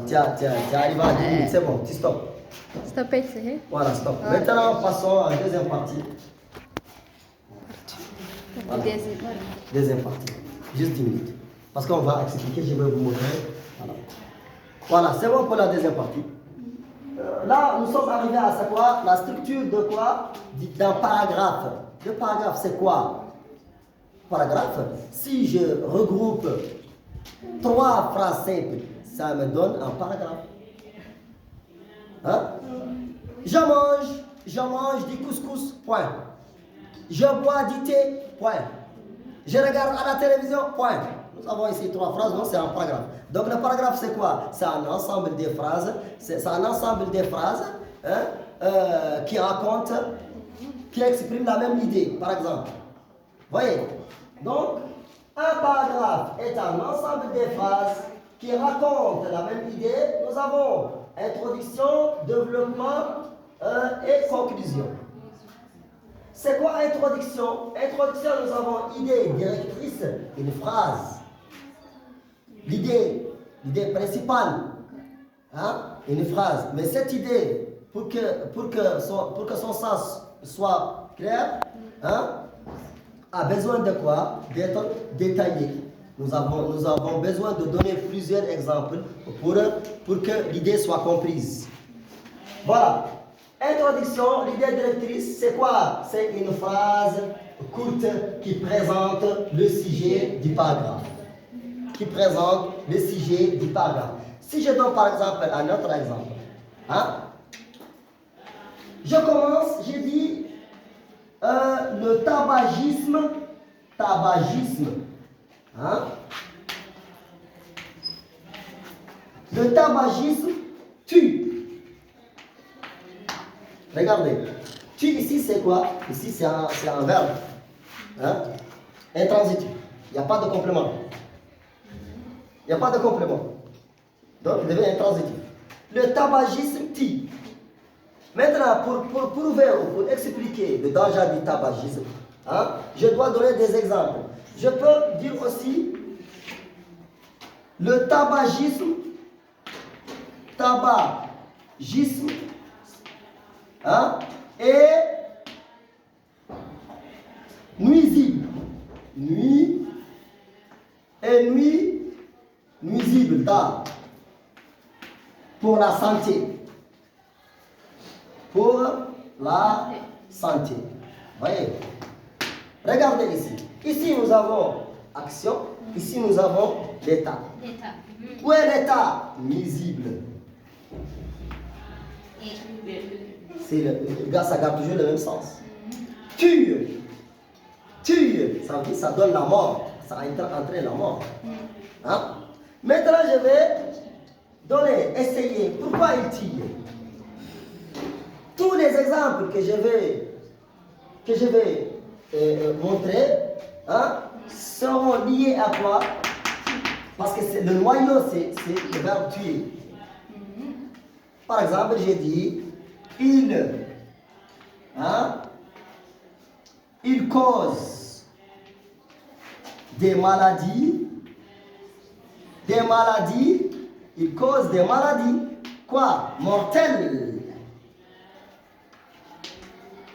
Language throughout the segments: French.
Tu arrives à 10 minutes, c'est bon, tu stoppes. Stop it, c'est Voilà, stop. Maintenant, passons à la deuxième partie. Voilà. Deuxième partie. Juste 10 minutes. Parce qu'on va expliquer, je vais vous montrer. Voilà, c'est bon pour la deuxième partie. Là, nous sommes arrivés à c'est quoi? La structure de quoi? D'un paragraphe. Le paragraphe, c'est quoi? Paragraphe. Si je regroupe 3 phrases simples, ça me donne un paragraphe. Hein? Je mange du couscous, point. Je bois du thé, point. Je regarde à la télévision, point. Nous avons ici 3 phrases, donc c'est un paragraphe. Donc le paragraphe c'est quoi? C'est un ensemble des phrases, qui racontent, qui expriment la même idée, par exemple. Voyez? Donc, un paragraphe est un ensemble des phrases qui racontent la même idée. Nous avons introduction, développement et conclusion. C'est quoi introduction? Introduction, nous avons idée directrice, une phrase. L'idée principale, hein? Une phrase. Mais cette idée, pour que son sens soit clair, hein? A besoin de quoi? D'être détaillé. Nous avons besoin de donner plusieurs exemples pour que l'idée soit comprise. Voilà. Introduction, l'idée directrice, c'est quoi? C'est une phrase courte qui présente le sujet du paragraphe. Si je donne par exemple un autre exemple, hein? Je commence, je dis le tabagisme, hein? Le tabagisme tue. Regardez, tue ici c'est quoi? Ici c'est un verbe, hein? Intransitif. Il n'y a pas de complément. Donc il devient intransitif. Le tabagisme tue. Maintenant, pour prouver ou pour expliquer le danger du tabagisme, hein, je dois donner des exemples. Je peux dire aussi le tabagisme, hein, est nuisible. Nuisible pour la santé. Voyez? Regardez ici. Ici, nous avons action. Ici, nous avons l'état. Où est l'état? Nuisible. Ça garde toujours le même sens. Tue. Ça veut dire ça donne la mort. Ça entraîne la mort. Hein? Maintenant, je vais essayer. Pourquoi il tue? Tous les exemples que je vais montrer, hein, seront liés à quoi? Parce que le noyau, c'est le verbe tuer. Par exemple, j'ai dit, il cause des maladies. Il cause des maladies. Quoi? Mortelles.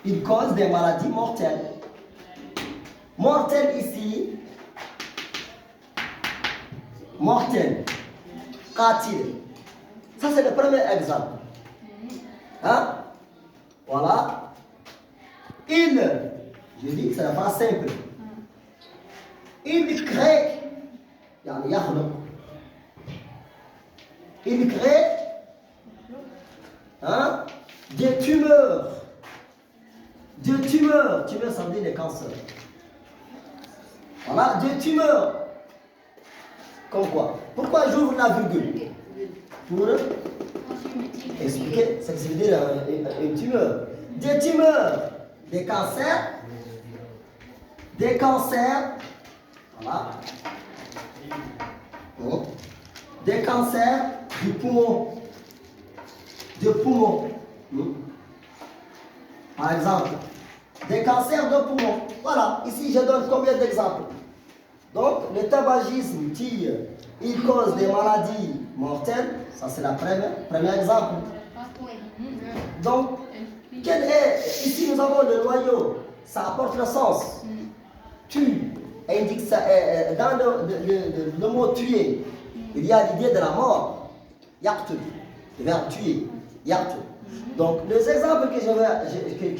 Il cause des maladies mortelles. Mortel ici. Mortel. Qatil. Ça, c'est le premier exemple. Hein? Voilà. Je dis que c'est la phrase simple. Il crée. Il crée, hein, des tumeurs. Tumeurs, ça veut dire les cancers. Voilà, des tumeurs. Comme quoi? Pourquoi j'ouvre la virgule? Pour expliquer ce que ça veut dire une tumeur. Des tumeurs, des cancers. Voilà. Des cancers du poumon. Par exemple, des cancers de poumon. Voilà, ici je donne combien d'exemples? Donc, le tabagisme tire, il cause des maladies mortel, ça c'est le premier exemple. Donc, quel est, ici nous avons le noyau, ça apporte le sens. Tu indique ça, dans le mot tuer, il y a l'idée de la mort, yaqtul, le verbe tuer, yaqtul. Donc, les exemples que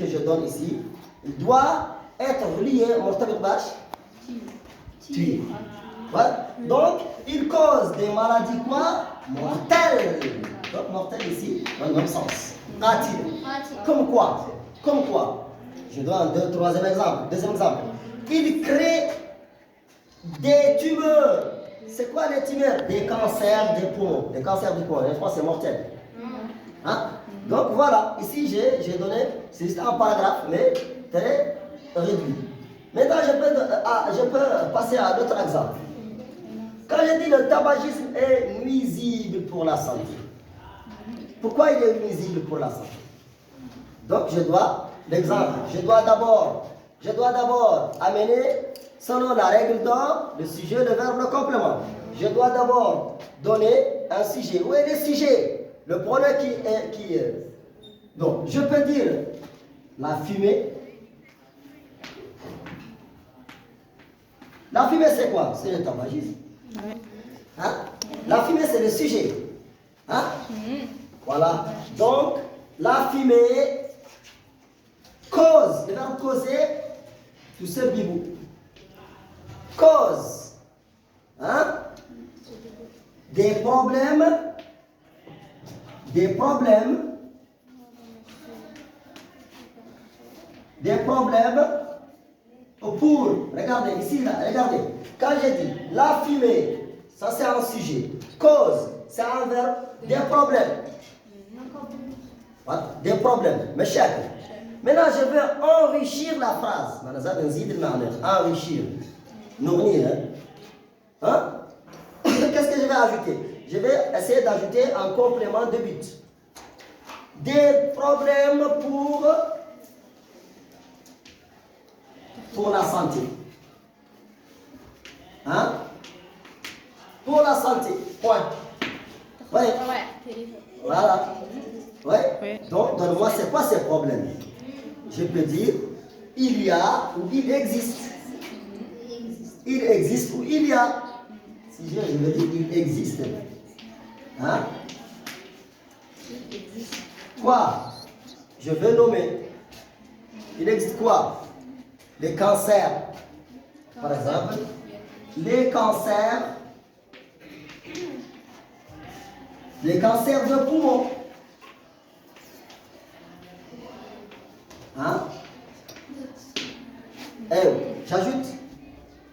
je donne ici, doit être lié, mortabit bash, tuer. Voilà. Donc, il cause des maladies quoi? Mortelles. Donc, mortel ici, dans le même sens. Comme quoi? Comme quoi? Je donne un troisième exemple. Deuxième exemple. Il crée des tumeurs. C'est quoi les tumeurs? Des cancers des poumons. Des cancers du poumon. Je pense que c'est mortel. Hein? Donc voilà, ici j'ai donné, c'est juste un paragraphe, mais très réduit. Maintenant, je peux passer à d'autres exemples. Quand je dis le tabagisme est nuisible pour la santé, pourquoi il est nuisible pour la santé? Donc l'exemple, je dois d'abord amener, selon la règle d'or, le sujet, le verbe, le complément. Je dois d'abord donner un sujet. Où est le sujet? Le pronom qui est. Donc, je peux dire la fumée. La fumée, c'est quoi? C'est le tabagisme. Hein? La fumée, c'est le sujet. Hein? Voilà. Donc, la fumée cause, le verbe causer, tout seul bibou. Cause. Hein? Des problèmes pour, regardez, ici, là, regardez, quand j'ai dit la fumée, ça c'est un sujet, cause, c'est un verbe, des problèmes. Voilà, des problèmes, mais chaque. Maintenant, je veux enrichir la phrase. Enrichir. Nourrir. Hein? Qu'est-ce que je vais ajouter? Je vais essayer d'ajouter un complément de but. Des problèmes pour la santé. Hein? Pour la santé. Point. Oui. Voilà. Oui. Donc, donne-moi, c'est quoi ces problèmes? Je peux dire, il y a ou il existe. Il existe ou il y a. Si je veux dire, il existe. Hein? Quoi? Je veux nommer. Il existe quoi? Les cancers. Par exemple, les cancers de poumon. Hein? Et j'ajoute.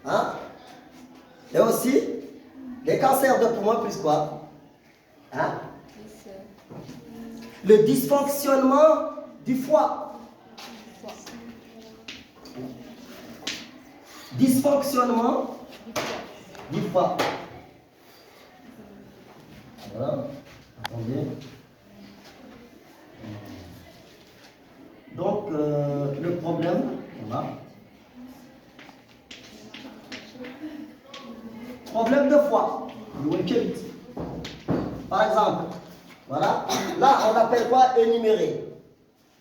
Hein? Et aussi, les cancers de poumon plus quoi? Hein? Le dysfonctionnement du foie. Dysfonctionnement du foie. Voilà. Attendez. Donc, le problème, voilà. Problème de foie. Par exemple, voilà. Là, on appelle quoi? Énumérer.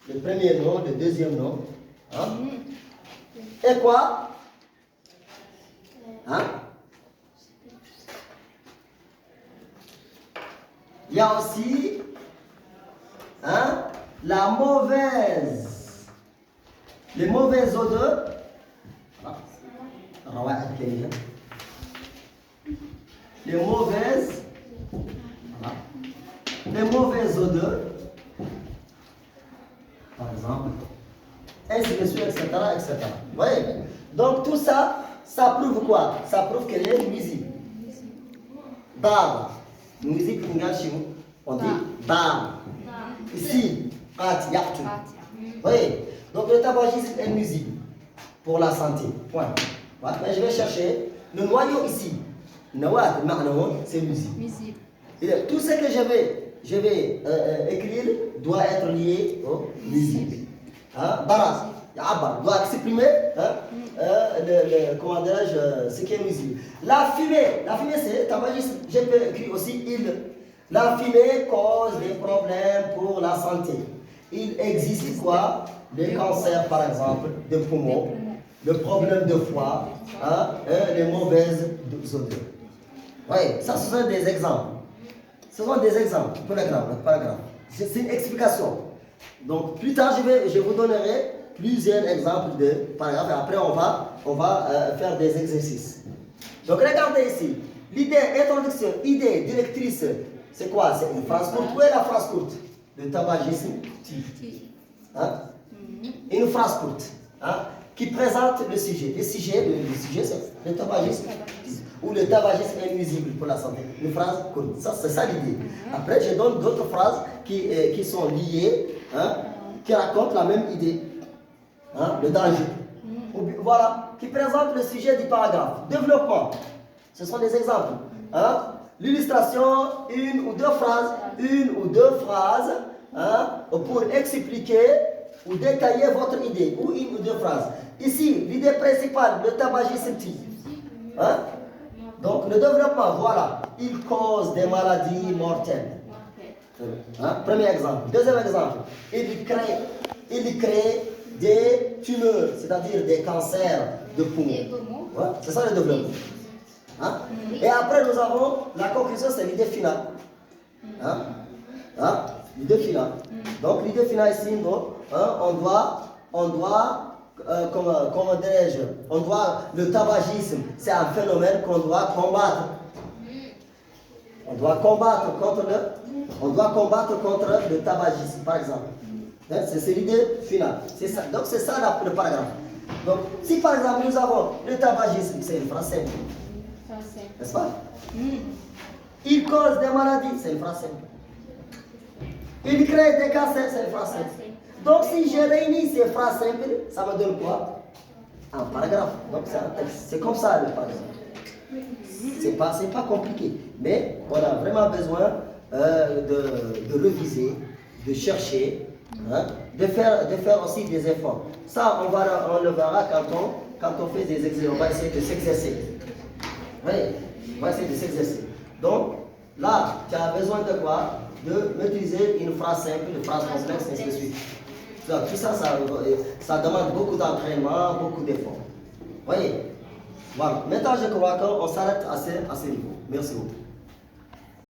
Le premier nom, le deuxième nom. Hein? Et quoi? Hein? Il y a aussi la mauvaise, les mauvaises odeurs. Les mauvaises odeurs, par exemple, ainsi de suite, etc., etc. Vous voyez? Donc tout ça, ça prouve quoi? Ça prouve qu'elle est nuisible. Bar. Nuisible, on dit bar. Ici, yaqtu. Vous voyez? Donc le tabagisme est nuisible pour la santé. Point. Voilà. Mais je vais chercher le noyau ici. Nawad, c'est nuisible. Tout ce que je vais écrire doit être lié au nuisible. Hein? Bara. doit exprimer comment dirais-je, ce qui est nuisible. La fumée c'est tabagisme. J'ai écrit aussi il. La fumée cause des problèmes pour la santé. Il existe quoi? Les cancers par exemple, des poumons, le problème de foie, les mauvaises odeurs. Oui, ça ce sont des exemples. Ce sont des exemples, paragraphe. C'est une explication. Donc plus tard je vous donnerai plusieurs exemples de paragraphes et après on va faire des exercices. Donc regardez ici, l'idée, introduction, idée, directrice, c'est quoi? C'est une phrase courte. Où est la phrase courte? Le tabagisme une phrase courte qui présente le sujet. Le sujet c'est le tabagisme ou le tabagisme est nuisible pour la santé. Une phrase courte, ça c'est ça l'idée. Après je donne d'autres phrases qui sont liées, qui racontent la même idée, le danger. Voilà, qui présentent le sujet du paragraphe. Développement, ce sont des exemples. L'illustration, une ou deux phrases pour expliquer ou détailler votre idée, ou une ou deux phrases. Ici, l'idée principale, le tabagisme. Donc, le développement, voilà, il cause des maladies mortelles. Premier exemple. Deuxième exemple, il crée des tumeurs, c'est-à-dire des cancers de poumons. C'est ça le développement. Et après, nous avons la conclusion, c'est l'idée finale. L'idée finale. Donc, l'idée finale ici, on doit, comment dirais-je, le tabagisme, c'est un phénomène qu'on doit combattre. On doit combattre contre le tabagisme, par exemple. C'est l'idée finale. Ça. Donc, c'est ça le paragraphe. Donc, si par exemple, nous avons le tabagisme, c'est une phrase simple. N'est-ce pas? Il cause des maladies, c'est une phrase simple. Il crée des cancers, c'est une phrase simple. Donc si je réunis ces phrases simples, ça me donne quoi? Un paragraphe. Donc c'est un texte. C'est comme ça le paragraphe. C'est pas compliqué. Mais on a vraiment besoin de réviser, de chercher, de faire aussi des efforts. Ça, on le verra quand on fait des exercices. On va essayer de s'exercer. Oui, on va essayer de s'exercer. Donc, là, tu as besoin de quoi? De maîtriser une phrase simple, une phrase complexe, et ainsi de suite. Donc, tout ça, ça demande beaucoup d'entraînement, beaucoup d'efforts. Voyez? Voilà. Maintenant, je crois qu'on s'arrête à ce niveau. Merci beaucoup.